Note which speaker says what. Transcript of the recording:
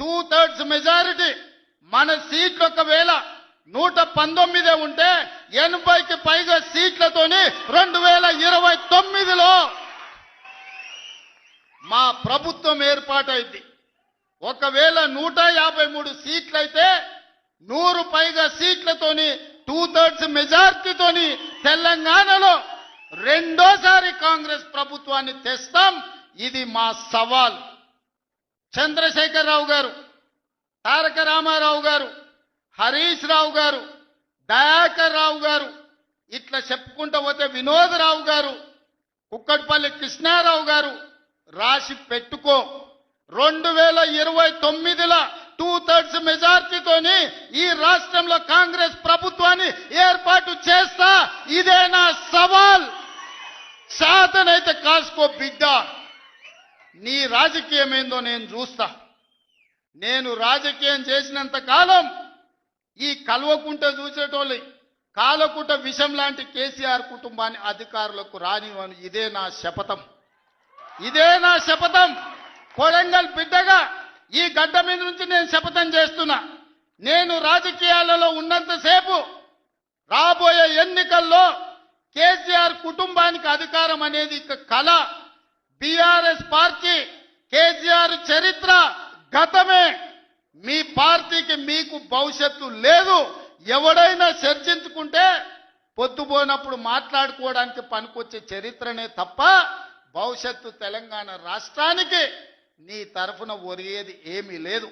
Speaker 1: 2/3 majority మన సీట్లు ఒకవేళ 119 ఉంటే 80కి పైగా సీట్లతోని 2029లో మా ప్రభుత్వం ఏర్పాటైంది. ఒకవేళ 153 సీట్లయితే 100 పైగా సీట్లతోని 2/3 మెజారిటీతోని తెలంగాణలో రెండోసారి కాంగ్రెస్ ప్రభుత్వాన్ని తెస్తాం. ఇది మా సవాల్. చంద్రశేఖరరావు గారు, తారక రామారావు గారు, హరీష్ రావు గారు, దయాకర్ రావు గారు, ఇట్లా చెప్పుకుంటూ పోతే వినోదరావు గారు, కుక్కట్పల్లి కృష్ణారావు గారు రాసి పెట్టుకో. 2029లో 2/3 మెజార్టీతోని ఈ రాష్ట్రంలో కాంగ్రెస్ ప్రభుత్వాన్ని ఏర్పాటు చేస్తా. ఇదే నా సవాల్. శాతనైతే కాసుకో బిడ్డ. నీ రాజకీయం ఏందో నేను చూస్తా. నేను రాజకీయం చేసినంత కాలం ఈ కల్వకుంట చూసేటోళ్ళు కాలకుంట విషం లాంటి కేసీఆర్ కుటుంబాన్ని అధికారులకు రానివ్వను. ఇదే నా శపథం. ఇదే నా శపథం. కొడంగల్ బిడ్డగా ఈ గడ్డ మీద నుంచి నేను శపథం చేస్తున్నా. నేను రాజకీయాలలో ఉన్నంతసేపు రాబోయే ఎన్నికల్లో కేసీఆర్ కుటుంబానికి అధికారం అనేది ఇక కళ. బీఆర్ఎస్ పార్టీ కేసీఆర్ చరిత్ర గతమే. మీ పార్టీకి మీకు భవిష్యత్తు లేదు. ఎవడైనా చర్చించుకుంటే పొద్దుపోయినప్పుడు మాట్లాడుకోవడానికి పనికొచ్చే చరిత్రనే తప్ప భవిష్యత్తు తెలంగాణ రాష్ట్రానికి నీ తరఫున ఒరిగేది ఏమీ లేదు.